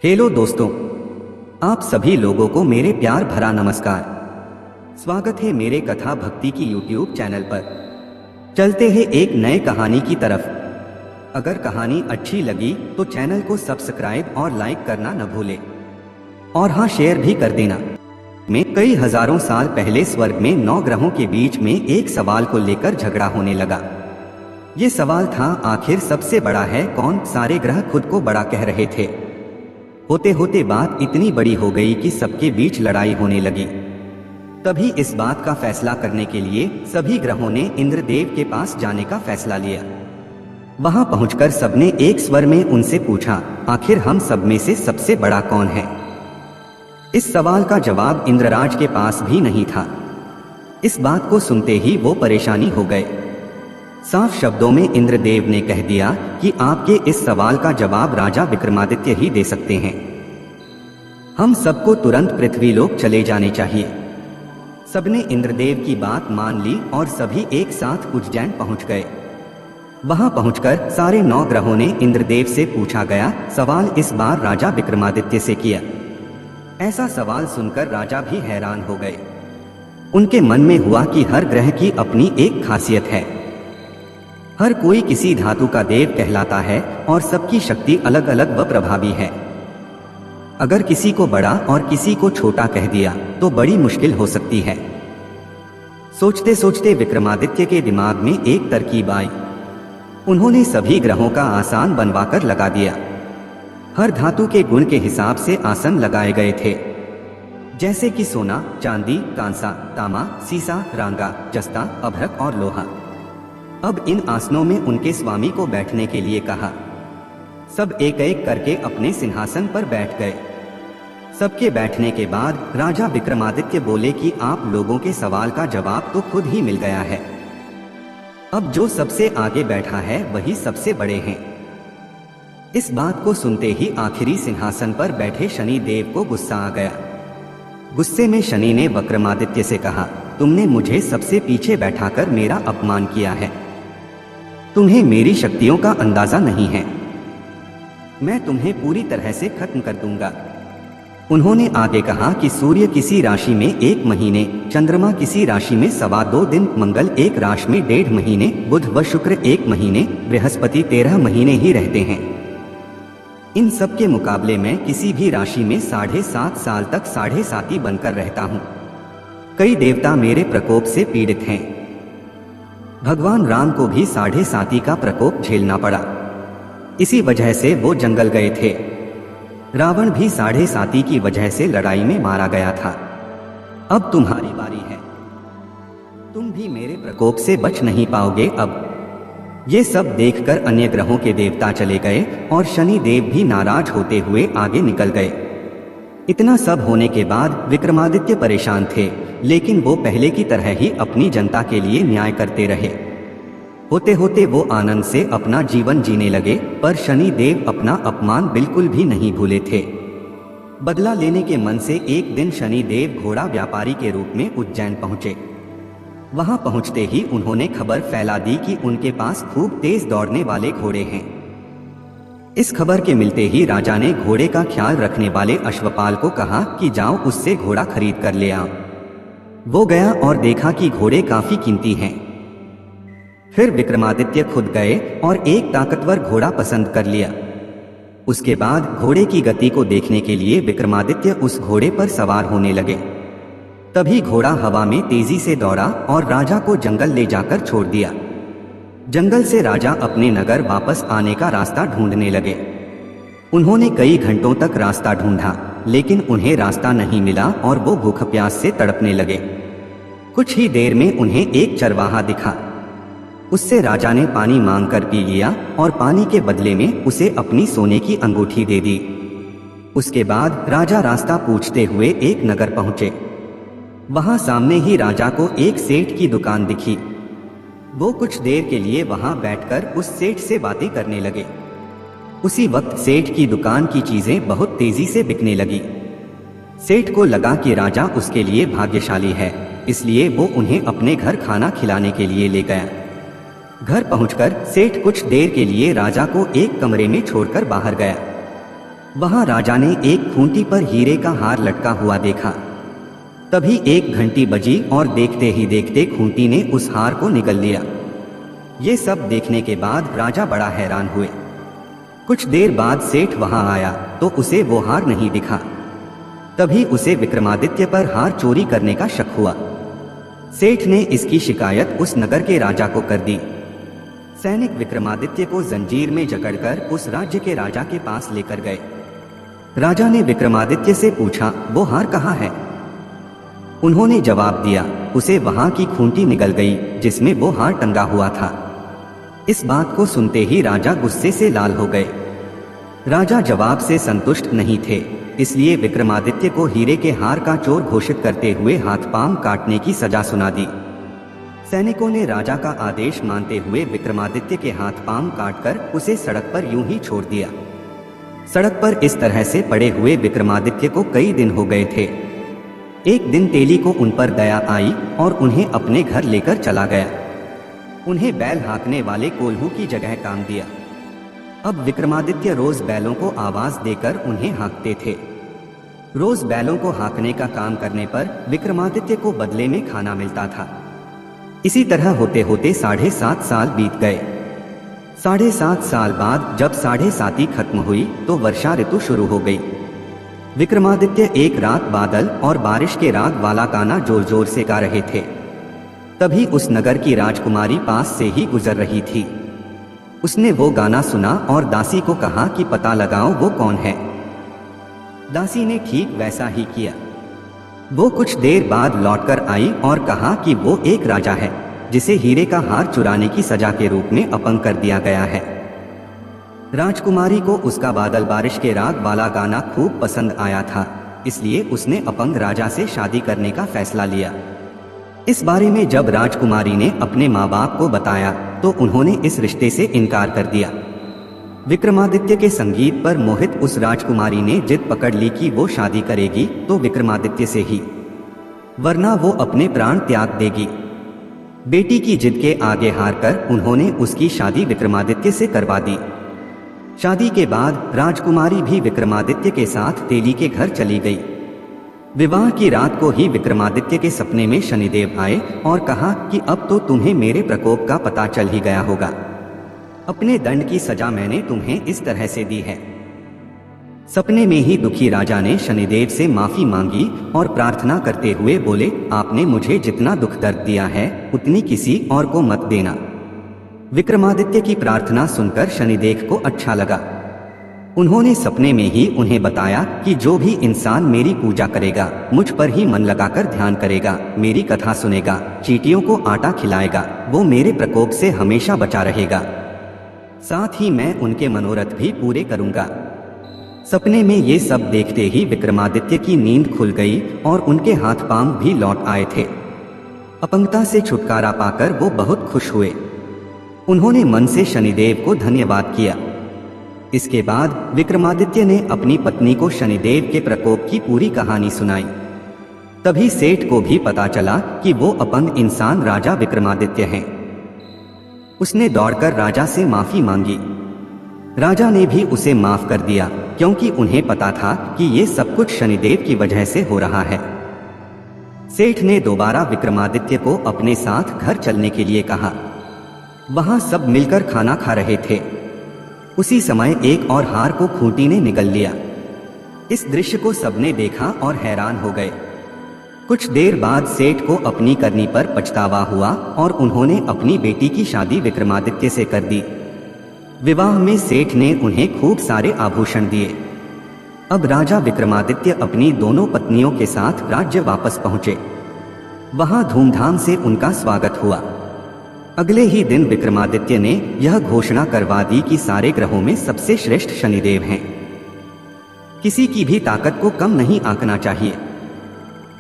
Hello दोस्तों, आप सभी लोगों को मेरे प्यार भरा नमस्कार। स्वागत है मेरे कथा भक्ति की यूट्यूब चैनल पर। चलते हैं एक नए कहानी की तरफ। अगर कहानी अच्छी लगी तो चैनल को सब्सक्राइब और लाइक करना न भूलें और हाँ, शेयर भी कर देना। में कई हजारों साल पहले स्वर्ग में 9 ग्रहों के बीच में एक सवाल को लेकर झगड़ा होने लगा। ये सवाल था, आखिर सबसे बड़ा है कौन। सारे ग्रह खुद को बड़ा कह रहे थे। होते होते बात इतनी बड़ी हो गई कि सबके बीच लड़ाई होने लगी। तभी इस बात का फैसला करने के लिए सभी ग्रहों ने इंद्रदेव के पास जाने का फैसला लिया। वहां पहुंचकर सबने एक स्वर में उनसे पूछा, आखिर हम सब में से सबसे बड़ा कौन है। इस सवाल का जवाब इंद्रराज के पास भी नहीं था। इस बात को सुनते ही वो परेशानी हो गए। साफ शब्दों में इंद्रदेव ने कह दिया कि आपके इस सवाल का जवाब राजा विक्रमादित्य ही दे सकते हैं। हम सबको तुरंत पृथ्वीलोक चले जाने चाहिए। सबने इंद्रदेव की बात मान ली और सभी एक साथ उज्जैन पहुंच गए। वहां पहुंचकर सारे 9 ग्रहों ने इंद्रदेव से पूछा गया सवाल इस बार राजा विक्रमादित्य से किया। ऐसा सवाल सुनकर राजा भी हैरान हो गए। उनके मन में हुआ कि हर ग्रह की अपनी एक खासियत है। हर कोई किसी धातु का देव कहलाता है और सबकी शक्ति अलग अलग व प्रभावी है। अगर किसी को बड़ा और किसी को छोटा कह दिया तो बड़ी मुश्किल हो सकती है। सोचते सोचते विक्रमादित्य के दिमाग में एक तरकीब आई। उन्होंने सभी ग्रहों का आसन बनवाकर लगा दिया। हर धातु के गुण के हिसाब से आसन लगाए गए थे, जैसे कि सोना, चांदी, कांसा, तांबा, सीसा, रांगा, जस्ता, अभ्रक और लोहा। अब इन आसनों में उनके स्वामी को बैठने के लिए कहा। सब एक एक करके अपने सिंहासन पर बैठ गए। सबके बैठने के बाद राजा विक्रमादित्य बोले कि आप लोगों के सवाल का जवाब तो खुद ही मिल गया है। अब जो सबसे आगे बैठा है वही सबसे बड़े हैं। इस बात को सुनते ही आखिरी सिंहासन पर बैठे शनि देव को गुस्सा आ गया। गुस्से में शनि ने विक्रमादित्य से कहा, तुमने मुझे सबसे पीछे बैठाकर मेरा अपमान किया है। तुम्हें मेरी शक्तियों का अंदाजा नहीं है। मैं तुम्हें पूरी तरह से खत्म कर दूंगा। उन्होंने आगे कहा कि सूर्य किसी राशि में 1 महीने, चंद्रमा किसी राशि में 2.25 दिन, मंगल एक राशि में 1.5 महीने, बुध व शुक्र 1 महीने, बृहस्पति 13 महीने ही रहते हैं। इन सब के मुकाबले मैं किसी भी राशि में 7.5 साल तक 7.5 बनकर रहता हूँ। कई देवता मेरे प्रकोप से पीड़ित हैं। भगवान राम को भी 7.5 का प्रकोप झेलना पड़ा। इसी वजह से वो जंगल गए थे। रावण भी 7.5 की वजह से लड़ाई में मारा गया था। अब तुम्हारी बारी है। तुम भी मेरे प्रकोप से बच नहीं पाओगे। अब ये सब देखकर अन्य ग्रहों के देवता चले गए और शनि देव भी नाराज होते हुए आगे निकल गए। इतना सब होने के बाद विक्रमादित्य परेशान थे, लेकिन वो पहले की तरह ही अपनी जनता के लिए न्याय करते रहे। होते होते वो आनंद से अपना जीवन जीने लगे, पर शनि देव अपना अपमान बिल्कुल भी नहीं भूले थे। बदला लेने के मन से एक दिन शनि देव घोड़ा व्यापारी के रूप में उज्जैन पहुंचे। वहां पहुंचते ही उन्होंने खबर फैला दी कि उनके पास खूब तेज दौड़ने वाले घोड़े हैं। इस खबर के मिलते ही राजा ने घोड़े का ख्याल रखने वाले अश्वपाल को कहा कि जाओ उससे घोड़ा खरीद कर ले आओ। वो गया और देखा कि घोड़े काफी कीमती हैं। फिर विक्रमादित्य खुद गए और एक ताकतवर घोड़ा पसंद कर लिया। उसके बाद घोड़े की गति को देखने के लिए विक्रमादित्य उस घोड़े पर सवार होने लगे। तभी घोड़ा हवा में तेजी से दौड़ा और राजा को जंगल ले जाकर छोड़ दिया। जंगल से राजा अपने नगर वापस आने का रास्ता ढूंढने लगे। उन्होंने कई घंटों तक रास्ता ढूंढा, लेकिन उन्हें रास्ता नहीं मिला और वो भूख प्यास से तड़पने लगे। कुछ ही देर में उन्हें एक चरवाहा दिखा। उससे राजा ने पानी मांगकर पी लिया और पानी के बदले में उसे अपनी सोने की अंगूठी दे दी। उसके बाद राजा रास्ता पूछते हुए एक नगर पहुंचे। वहां सामने ही राजा को एक सेठ की दुकान दिखी। वो कुछ देर के लिए वहां बैठकर उस सेठ से बातें करने लगे। उसी वक्त सेठ की दुकान की चीजें बहुत तेजी से बिकने लगी। सेठ को लगा कि राजा उसके लिए भाग्यशाली है, इसलिए वो उन्हें अपने घर खाना खिलाने के लिए ले गया। घर पहुंचकर सेठ कुछ देर के लिए राजा को एक कमरे में छोड़कर बाहर गया। वहां राजा ने एक खूंटी पर हीरे का हार लटका हुआ देखा। तभी एक घंटी बजी और देखते ही देखते खूंटी ने उस हार को निगल लिया। ये सब देखने के बाद राजा बड़ा हैरान हुए। कुछ देर बाद सेठ वहां आया तो उसे वो हार नहीं दिखा। तभी उसे विक्रमादित्य पर हार चोरी करने का शक हुआ। सेठ ने इसकी शिकायत उस नगर के राजा को कर दी। सैनिक विक्रमादित्य को जंजीर में जकड़कर उस राज्य के राजा के पास लेकर गए। राजा ने विक्रमादित्य से पूछा, वो हार कहाँ है? उन्होंने जवाब दिया, उसे वहां की खूंटी निगल गई जिसमें वो हार टंगा हुआ था। इस बात को सुनते ही राजा गुस्से से लाल हो गए। राजा जवाब से संतुष्ट नहीं थे, इसलिए विक्रमादित्य को हीरे के हार का चोर घोषित करते हुए हाथ पांव काटने की सजा सुना दी। सैनिकों ने राजा का आदेश मानते हुए विक्रमादित्य के हाथ पांव काटकर उसे सड़क पर यूं ही छोड़ दिया। सड़क पर इस तरह से पड़े हुए विक्रमादित्य को कई दिन हो गए थे। एक दिन तेली को उन पर दया आई और उन्हें अपने घर लेकर चला गया। उन्हें बैल हाँकने वाले कोल्हू की जगह काम दिया। अब विक्रमादित्य रोज बैलों को आवाज देकर उन्हें हाँकते थे। रोज बैलों को हाँकने का काम करने पर विक्रमादित्य को बदले में खाना मिलता था। इसी तरह होते होते 7.5 साल बीत गए। 7.5 साल बाद जब 7.5 खत्म हुई तो वर्षा ऋतु शुरू हो गई। विक्रमादित्य एक रात बादल और बारिश के राग वाला गाना जोर जोर से गा रहे थे। तभी उस नगर की राजकुमारी पास से ही गुजर रही थी। उसने वो गाना सुना और दासी को कहा कि पता लगाओ वो कौन है। दासी ने ठीक वैसा ही किया। वो कुछ देर बाद लौटकर आई और कहा कि वो एक राजा है जिसे हीरे का हार चुराने की सजा के रूप में अपंग कर दिया गया है। राजकुमारी को उसका बादल बारिश के राग वाला गाना खूब पसंद आया था, इसलिए उसने अपंग राजा से शादी करने का फैसला लिया। इस बारे में जब राजकुमारी ने अपने माँ बाप को बताया तो उन्होंने इस रिश्ते से इनकार कर दिया। विक्रमादित्य के संगीत पर मोहित उस राजकुमारी ने जिद पकड़ ली कि वो शादी करेगी तो विक्रमादित्य से ही, वरना वो अपने प्राण त्याग देगी। बेटी की जिद के आगे हारकर उन्होंने उसकी शादी विक्रमादित्य से करवा दी। शादी के बाद राजकुमारी भी विक्रमादित्य के साथ तेली के घर चली गई। विवाह की रात को ही विक्रमादित्य के सपने में शनिदेव आए और कहा कि अब तो तुम्हें मेरे प्रकोप का पता चल ही गया होगा। अपने दंड की सजा मैंने तुम्हें इस तरह से दी है। सपने में ही दुखी राजा ने शनिदेव से माफी मांगी और प्रार्थना करते हुए बोले, आपने मुझे जितना दुख दर्द दिया है उतनी किसी और को मत देना। विक्रमादित्य की प्रार्थना सुनकर शनिदेव को अच्छा लगा। उन्होंने सपने में ही उन्हें बताया कि जो भी इंसान मेरी पूजा करेगा, मुझ पर ही मन लगाकर ध्यान करेगा, मेरी कथा सुनेगा, चींटियों को आटा खिलाएगा, वो मेरे प्रकोप से हमेशा बचा रहेगा। साथ ही मैं उनके मनोरथ भी पूरे करूंगा। सपने में ये सब देखते ही विक्रमादित्य की नींद खुल गई और उनके हाथ पांव भी लौट आए थे। अपंगता से छुटकारा पाकर वो बहुत खुश हुए। उन्होंने मन से शनिदेव को धन्यवाद किया। इसके बाद विक्रमादित्य ने अपनी पत्नी को शनिदेव के प्रकोप की पूरी कहानी सुनाई। तभी सेठ को भी पता चला कि वो अपंग इंसान राजा विक्रमादित्य हैं। उसने दौड़कर राजा से माफी मांगी। राजा ने भी उसे माफ कर दिया क्योंकि उन्हें पता था कि ये सब कुछ शनिदेव की वजह से हो रहा है। सेठ ने दोबारा विक्रमादित्य को अपने साथ घर चलने के लिए कहा। वहां सब मिलकर खाना खा रहे थे। उसी समय एक और हार को खूंटी ने निगल लिया। इस दृश्य को सबने देखा और हैरान हो गए। कुछ देर बाद सेठ को अपनी करनी पर पछतावा हुआ और उन्होंने अपनी बेटी की शादी विक्रमादित्य से कर दी। विवाह में सेठ ने उन्हें खूब सारे आभूषण दिए। अब राजा विक्रमादित्य अपनी दोनों पत्नियों के साथ राज्य वापस पहुंचे। वहां धूमधाम से उनका स्वागत हुआ। अगले ही दिन विक्रमादित्य ने यह घोषणा करवा दी कि सारे ग्रहों में सबसे श्रेष्ठ शनिदेव हैं। किसी की भी ताकत को कम नहीं आंकना चाहिए।